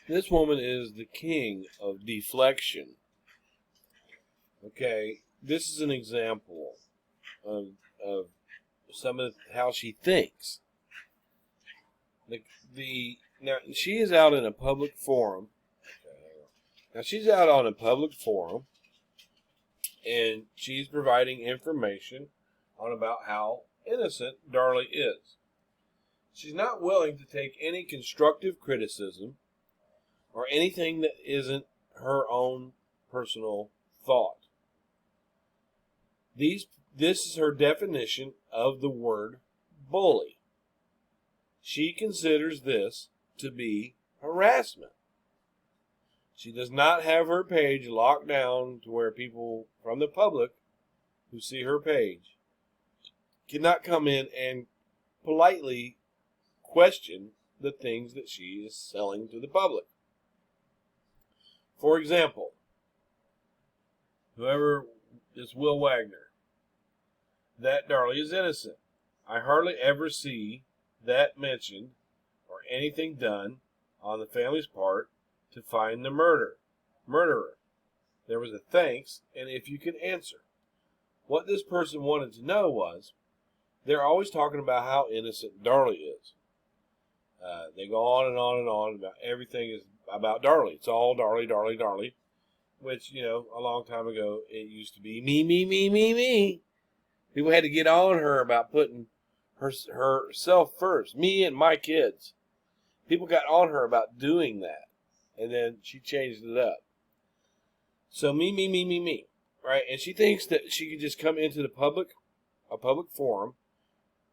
This woman is the king of deflection. Okay, this is an example of some of how she thinks. Now she is out in a public forum. Now she's out on a public forum, and she's providing information on about how innocent Darlie is. She's not willing to take any constructive criticism or anything that isn't her own personal thought. This is her definition of the word bully. She considers this to be harassment. She does not have her page locked down to where people from the public who see her page cannot come in and politely question the things that she is selling to the public. For example, whoever is Will Wagner, that Darlie is innocent. I hardly ever see that mentioned or anything done on the family's part to find the murderer. There was a thanks, and if you can answer. What this person wanted to know was, they're always talking about how innocent Darlie is. They go on and on and on about everything is about Darlie. It's all Darlie, Darlie, Darlie. Which, a long time ago, it used to be me, me, me, me, me. People had to get on her about putting herself first. Me and my kids. People got on her about doing that. And then she changed it up. So me, me, me, me, me. Right? And she thinks that she can just come into a public forum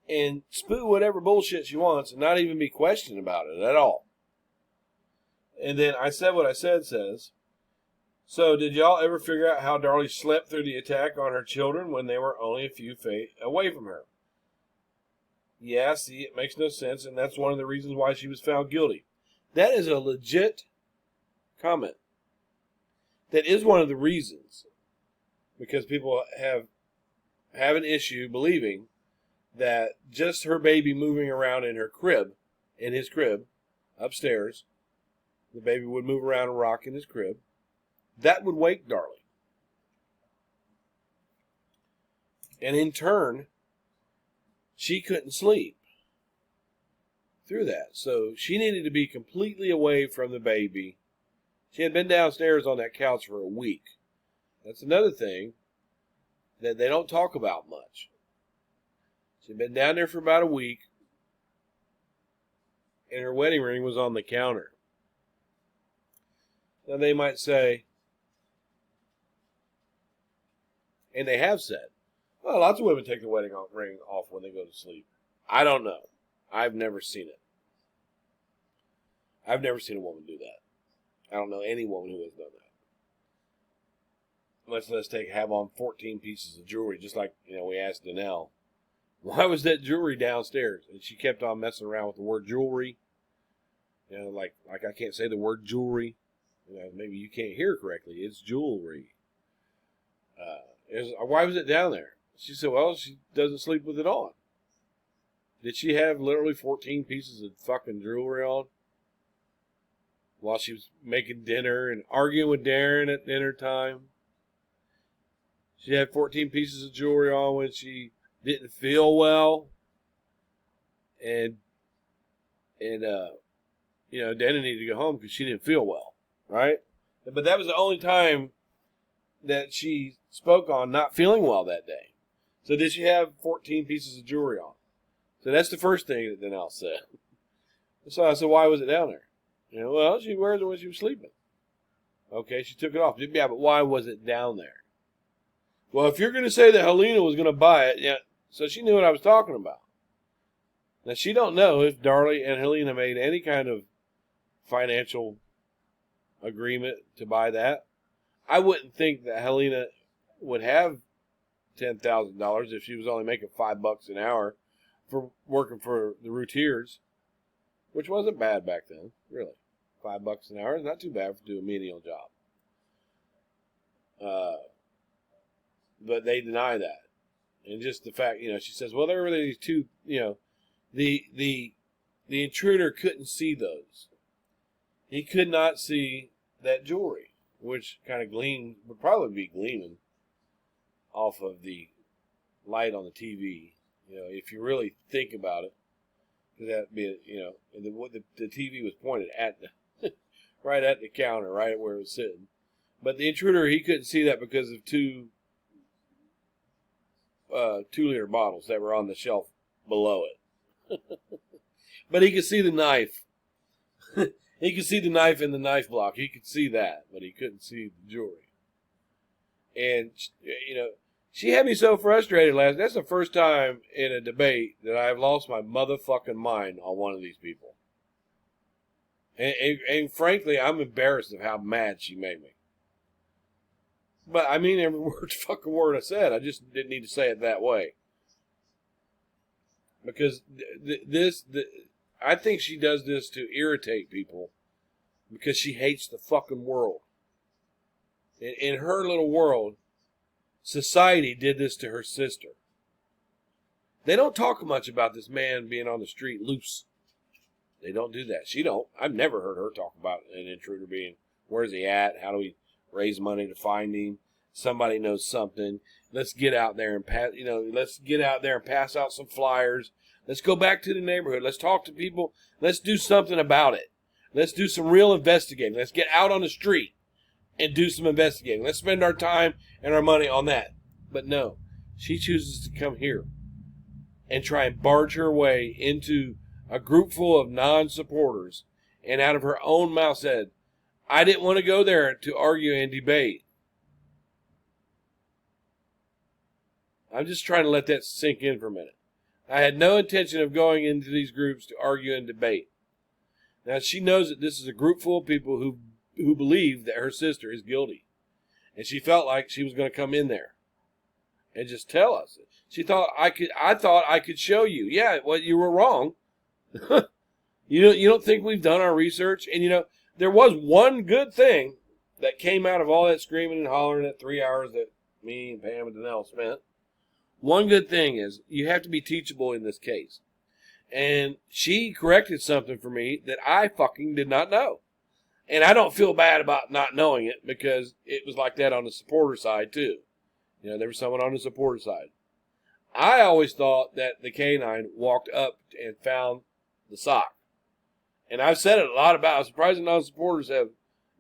and spew whatever bullshit she wants and not even be questioned about it at all. And then I said what I said says, so did y'all ever figure out how Darlie slept through the attack on her children when they were only a few feet away from her? Yeah, see, it makes no sense, and that's one of the reasons why she was found guilty. That is a legit comment. That is one of the reasons. Because people have an issue believing that just her baby moving around in his crib, upstairs, the baby would move around and rock in his crib, that would wake Darlie. And in turn, she couldn't sleep through that. So she needed to be completely away from the baby. She had been downstairs on that couch for a week. That's another thing that they don't talk about much. She'd been down there for about a week, and her wedding ring was on the counter. Now they might say, and they have said, well, lots of women take the wedding ring off when they go to sleep. I don't know. I've never seen it. I've never seen a woman do that. I don't know any woman who has done that. Let's have on 14 pieces of jewelry, just like, we asked Danelle, why was that jewelry downstairs? And she kept on messing around with the word jewelry. Like I can't say the word jewelry. Maybe you can't hear correctly. It's jewelry. Why was it down there? She said, well, she doesn't sleep with it on. Did she have literally 14 pieces of fucking jewelry on? While she was making dinner and arguing with Darren at dinner time. She had 14 pieces of jewelry on when she didn't feel well. And Dana needed to go home because she didn't feel well. Right? But that was the only time that she spoke on not feeling well that day. So did she have 14 pieces of jewelry on? So that's the first thing that Danelle said. So I said, why was it down there? Well, she wears it when she was sleeping. Okay, she took it off. Yeah, but why was it down there? Well, if you're going to say that Helena was going to buy it, yeah, so she knew what I was talking about. Now, she don't know if Darlie and Helena made any kind of financial agreement to buy that. I wouldn't think that Helena would have $10,000 if she was only making $5 an hour for working for the routiers, which wasn't bad back then, really. $5 an hour is not too bad for doing a menial job. But they deny that. And just the fact, she says, well, there were these two, the intruder couldn't see those. he could not see that jewelry, which kind of would probably be gleaming off of the light on the TV. If you really think about it, that'd be, the TV was pointed at right at the counter, right at where it was sitting. But the intruder, he couldn't see that because of two 2-liter bottles that were on the shelf below it. But he could see the knife. He could see the knife in the knife block. He could see that, but he couldn't see the jewelry. And, she had me so frustrated that's the first time in a debate that I've lost my motherfucking mind on one of these people. And frankly, I'm embarrassed of how mad she made me. But I mean every fucking word I said. I just didn't need to say it that way. Because I think she does this to irritate people because she hates the fucking world. In her little world, society did this to her sister. They don't talk much about this man being on the street loose. They don't do that. She don't. I've never heard her talk about an intruder being, where's he at? How do we raise money to find him? Somebody knows something. Let's get out there and pass out some flyers. Let's go back to the neighborhood. Let's talk to people. Let's do something about it. Let's do some real investigating. Let's get out on the street and do some investigating. Let's spend our time and our money on that. But no, she chooses to come here and try and barge her way into a group full of non-supporters, and out of her own mouth said, I didn't want to go there to argue and debate. I'm just trying to let that sink in for a minute. I had no intention of going into these groups to argue and debate. Now, she knows that this is a group full of people who believe that her sister is guilty. And she felt like she was going to come in there and just tell us. I thought I could show you. Yeah, well, you were wrong. You don't think we've done our research? And there was one good thing that came out of all that screaming and hollering at 3 hours that me and Pam and Danelle spent. One good thing is you have to be teachable in this case. And she corrected something for me that I fucking did not know. And I don't feel bad about not knowing it because it was like that on the supporter side too. There was someone on the supporter side. I always thought that the canine walked up and found the sock. And I've said it a lot about. I'm surprised the non-supporters have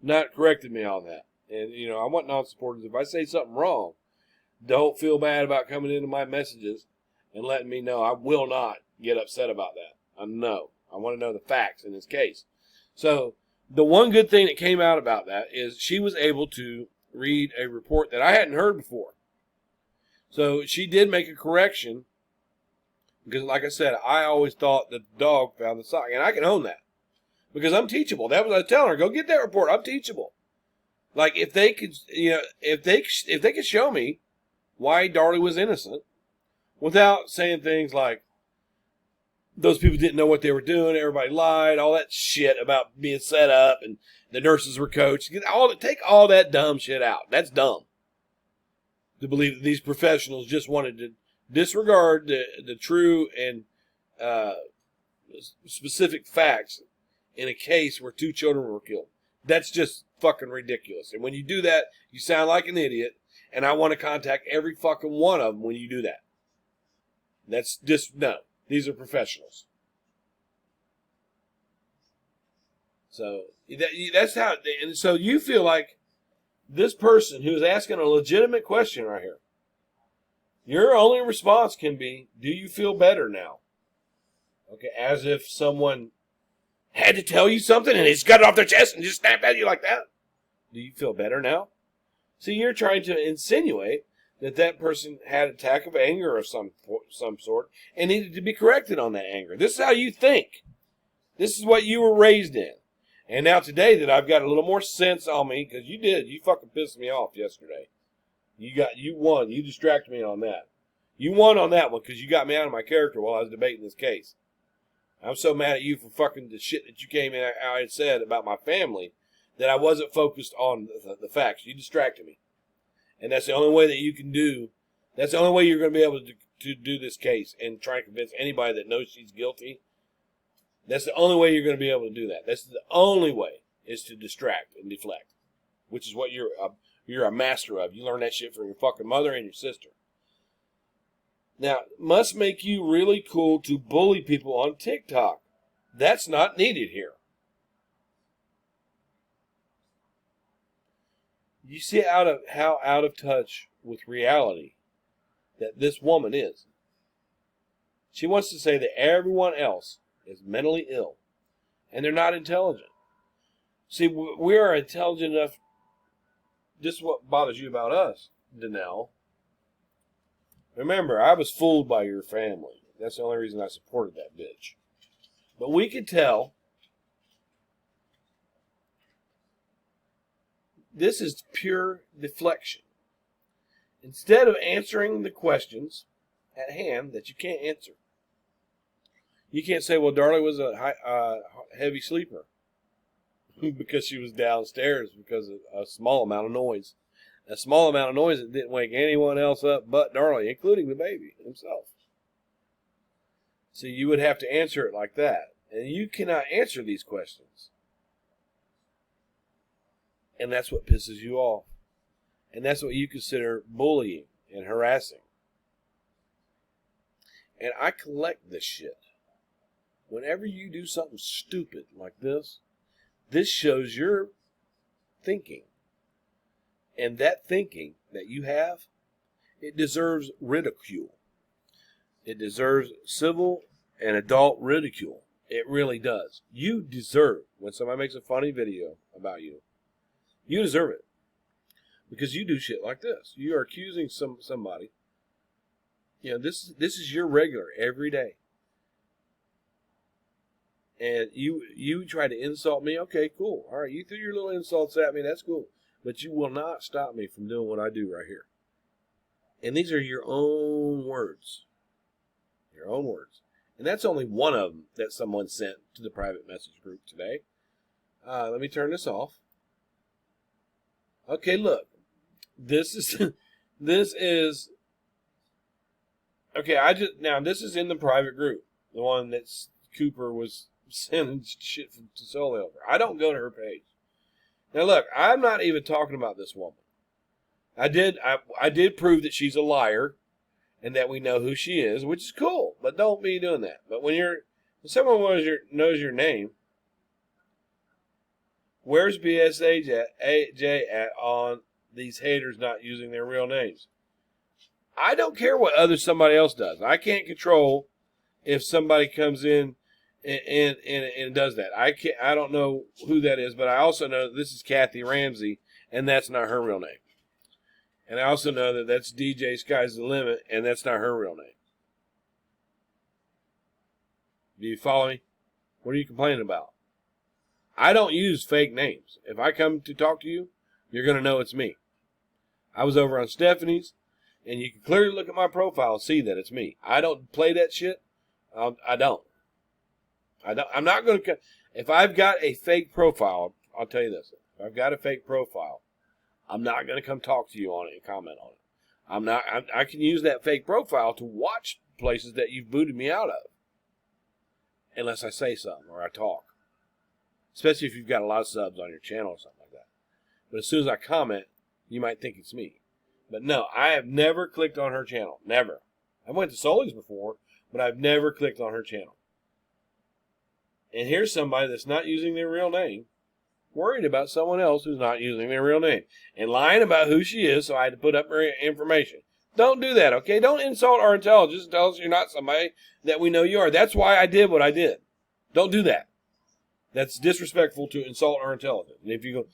not corrected me on that. And, I want non-supporters, if I say something wrong, don't feel bad about coming into my messages and letting me know. I will not get upset about that. I want to know the facts in this case. So, the one good thing that came out about that is she was able to read a report that I hadn't heard before. So, she did make a correction. Because, like I said, I always thought that the dog found the sock. And I can own that. Because I'm teachable. That was I was telling her, go get that report. I'm teachable. Like, if they could, if they could show me why Darlie was innocent without saying things like, those people didn't know what they were doing, everybody lied, all that shit about being set up, and the nurses were coached. Take all that dumb shit out. That's dumb. To believe that these professionals just wanted to disregard the true and specific facts in a case where 2 children were killed. That's just fucking ridiculous. And when you do that, you sound like an idiot, and I want to contact every fucking one of them when you do that. That's just, no. These are professionals. So, that's how, and so you feel like this person who's asking a legitimate question right here, your only response can be, do you feel better now? Okay, as if someone had to tell you something and they just got it off their chest and just snapped at you like that. Do you feel better now? See, you're trying to insinuate that person had an attack of anger of some sort and needed to be corrected on that anger. This is how you think. This is what you were raised in. And now today that I've got a little more sense on me, because you fucking pissed me off yesterday. You won. You distracted me on that. You won on that one because you got me out of my character while I was debating this case. I'm so mad at you for fucking the shit that you came in and said about my family that I wasn't focused on the facts. You distracted me. And that's the only way that you can do, that's the only way you're going to be able to do this case and try and convince anybody that knows she's guilty. That's the only way you're going to be able to do that. That's the only way. is to distract and deflect, which is what you're a master of. You learn that shit from your fucking mother and your sister. Now, must make you really cool to bully people on TikTok. That's not needed here. You see how out of touch with reality that this woman is. She wants to say that everyone else is mentally ill, and they're not intelligent. See, we are intelligent enough. This is what bothers you about us, Danelle. Remember, I was fooled by your family. That's the only reason I supported that bitch. But we could tell this is pure deflection. Instead of answering the questions at hand that you can't answer, you can't say, well, Darlie was a heavy sleeper because she was downstairs because of a small amount of noise. A small amount of noise that didn't wake anyone else up but Darlie, including the baby himself. So you would have to answer it like that. And you cannot answer these questions. And that's what pisses you off. And that's what you consider bullying and harassing. And I collect this shit. Whenever you do something stupid like this shows your thinking. And that thinking that you have, it deserves ridicule. It deserves civil and adult ridicule. It really does. You deserve, when somebody makes a funny video about you, you deserve it. Because you do shit like this. You are accusing somebody. You know, this is your regular every day. And you try to insult me. Okay, cool. All right, you threw your little insults at me. That's cool. But you will not stop me from doing what I do right here. And these are your own words. Your own words. And that's only one of them that someone sent to the private message group today. Let me turn this off. Okay, look. This is okay, now this is in the private group. The one that Cooper was sending shit to Sully over. I don't go to her page. Now look, I'm not even talking about this woman. I did prove that she's a liar and that we know who she is, which is cool, but don't be doing that. But when someone knows your name, where's BSAJ at on these haters not using their real names? I don't care what somebody else does. I can't control if somebody comes in and does that. I don't know who that is, but I also know this is Kathy Ramsey, and that's not her real name. And I also know that that's DJ Sky's the Limit, and that's not her real name. Do you follow me? What are you complaining about? I don't use fake names. If I come to talk to you, you're going to know it's me. I was over on Stephanie's, and you can clearly look at my profile and see that it's me. I don't play that shit. I don't. I'm not going to. If I've got a fake profile, I'll tell you this. If I've got a fake profile, I'm not going to come talk to you on it and comment on it. I can use that fake profile to watch places that you've booted me out of. Unless I say something or I talk. Especially if you've got a lot of subs on your channel or something like that. But as soon as I comment, you might think it's me. But no, I have never clicked on her channel. Never. I went to Sully's before, but I've never clicked on her channel. And here's somebody that's not using their real name, worried about someone else who's not using their real name, and lying about who she is, so I had to put up her information. Don't do that, okay? Don't insult our intelligence and tell us you're not somebody that we know you are. That's why I did what I did. Don't do that. That's disrespectful to insult our intelligence. And if you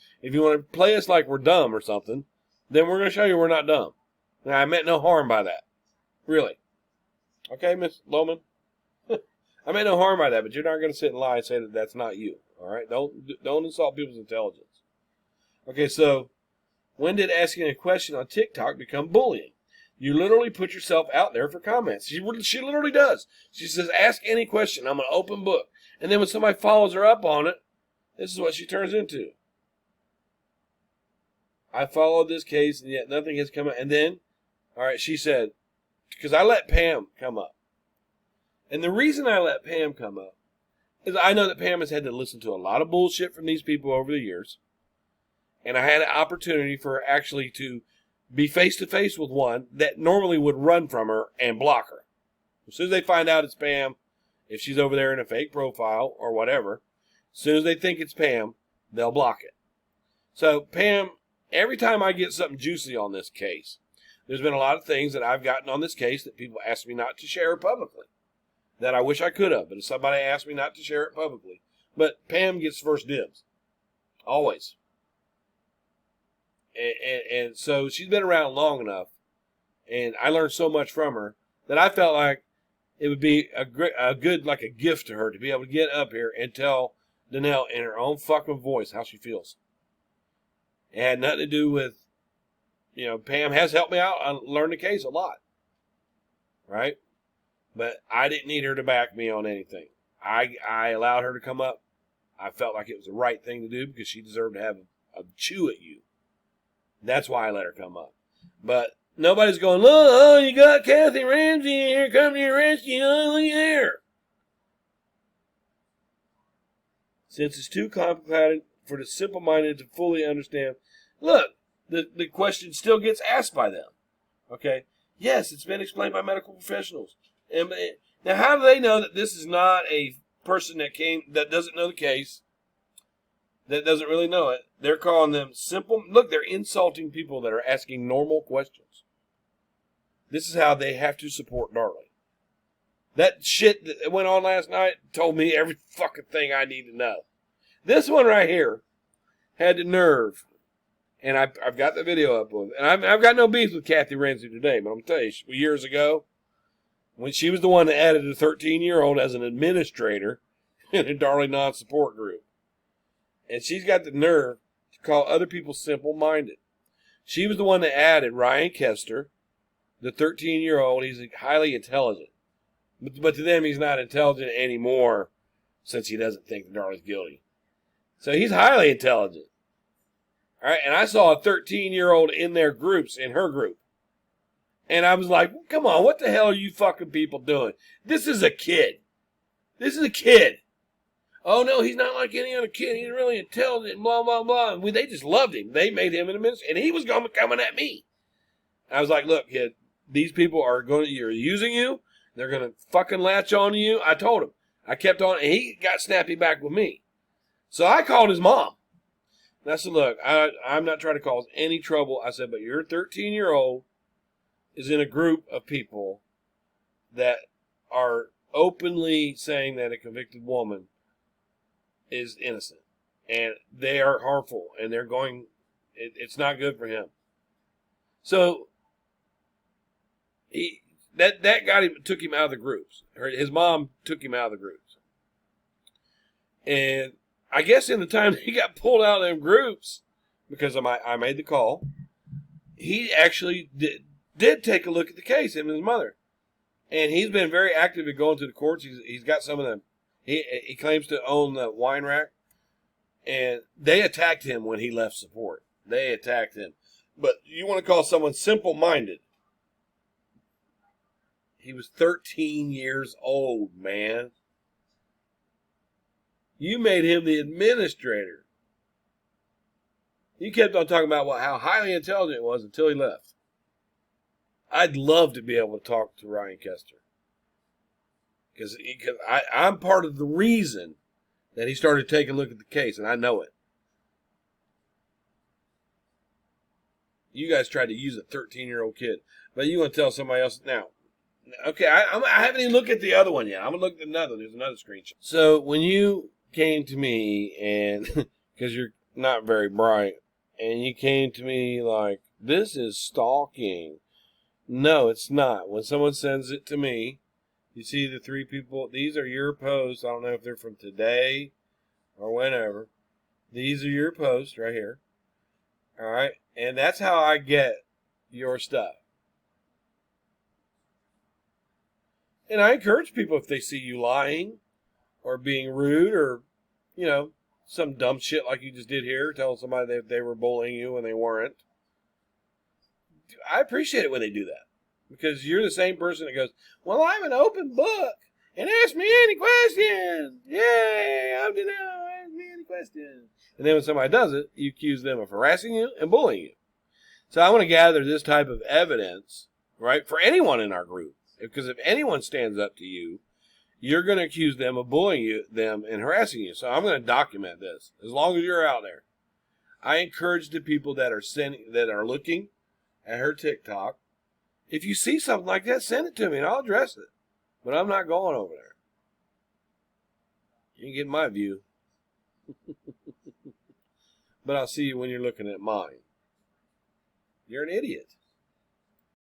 want to play us like we're dumb or something, then we're going to show you we're not dumb. Now, I meant no harm by that. Really. Okay, Miss Loman? I meant no harm by that, but you're not going to sit and lie and say that that's not you. All right? Don't insult people's intelligence. Okay, so when did asking a question on TikTok become bullying? You literally put yourself out there for comments. She literally does. She says, ask any question. I'm an open book. And then when somebody follows her up on it, this is what she turns into. I followed this case, and yet nothing has come up. And then, all right, she said, because I let Pam come up. And the reason I let Pam come up is I know that Pam has had to listen to a lot of bullshit from these people over the years. And I had an opportunity for her actually to be face to face with one that normally would run from her and block her. As soon as they find out it's Pam, if she's over there in a fake profile or whatever, as soon as they think it's Pam, they'll block it. So Pam, every time I get something juicy on this case, there's been a lot of things that I've gotten on this case that people ask me not to share publicly, that I wish I could have, but if somebody asked me not to share it publicly. But Pam gets first dibs. Always. And so she's been around long enough, and I learned so much from her that I felt like it would be a good, like a gift to her to be able to get up here and tell Danelle in her own fucking voice how she feels. It had nothing to do with, Pam has helped me out. I learned the case a lot, right? But I didn't need her to back me on anything. I allowed her to come up. I felt like it was the right thing to do because she deserved to have a chew at you. That's why I let her come up. But nobody's going, look, oh, you got Kathy Ramsey here, come to your rescue, oh, look there. Since it's too complicated for the simple-minded to fully understand, look, the question still gets asked by them. Okay? Yes, it's been explained by medical professionals. Now, how do they know that this is not a person that doesn't know the case, that doesn't really know it? They're calling them simple. Look, they're insulting people that are asking normal questions. This is how they have to support Darlie. That shit that went on last night told me every fucking thing I need to know. This one right here had the nerve, and I've got the video up of it. And I've got no beef with Kathy Ramsey today, but I'm going to tell you, years ago, when she was the one that added a 13-year-old as an administrator in a Darlie non-support group. And she's got the nerve to call other people simple-minded. She was the one that added Ryan Kester, the 13-year-old. He's highly intelligent. But to them, he's not intelligent anymore since he doesn't think that Darlie's guilty. So he's highly intelligent. All right, and I saw a 13-year-old in their groups, in her group. And I was like, come on, what the hell are you fucking people doing? This is a kid. This is a kid. Oh, no, he's not like any other kid. He's really intelligent, blah, blah, blah. They just loved him. They made him an administrator, and he was coming at me. I was like, look, kid, these people are you're using you. They're going to fucking latch on to you. I told him. I kept on, and he got snappy back with me. So I called his mom. And I said, look, I'm not trying to cause any trouble. I said, but your 13-year-old is in a group of people that are openly saying that a convicted woman is innocent, and they are harmful, and they're going, it's not good for him. So that got him, took him out of the groups. His mom took him out of the groups, and I guess in the time he got pulled out of them groups because I made the call, he actually did take a look at the case, him and his mother, and he's been very active in going to the courts. He's got some of them. He claims to own the wine rack, and they attacked him when he left support. They attacked him. But you want to call someone simple-minded. He was 13 years old, man. You made him the administrator. You kept on talking about how highly intelligent it was until he left. I'd love to be able to talk to Ryan Kester. Because I'm part of the reason that he started taking a look at the case, and I know it. You guys tried to use a 13-year-old kid, but you want to tell somebody else now. Okay, I haven't even looked at the other one yet. I'm going to look at another. There's another screenshot. So when you came to me, and because you're not very bright, and you came to me like, this is stalking. No, it's not. When someone sends it to me, you see the three people, these are your posts. I don't know if they're from today or whenever. These are your posts right here. All right? And that's how I get your stuff. And I encourage people, if they see you lying or being rude or, some dumb shit like you just did here, telling somebody that they were bullying you when they weren't. I appreciate it when they do that. Because you're the same person that goes, well, I'm an open book, and ask me any questions. Yay, I'm Janelle. Ask me any questions. And then when somebody does it, you accuse them of harassing you and bullying you. So I want to gather this type of evidence, right, for anyone in our group. Because if anyone stands up to you, you're going to accuse them of bullying them and harassing you. So I'm going to document this as long as you're out there. I encourage the people that are looking at her TikTok, if you see something like that, send it to me and I'll address it. But I'm not going over there. You can get my view. But I'll see you when you're looking at mine. You're an idiot.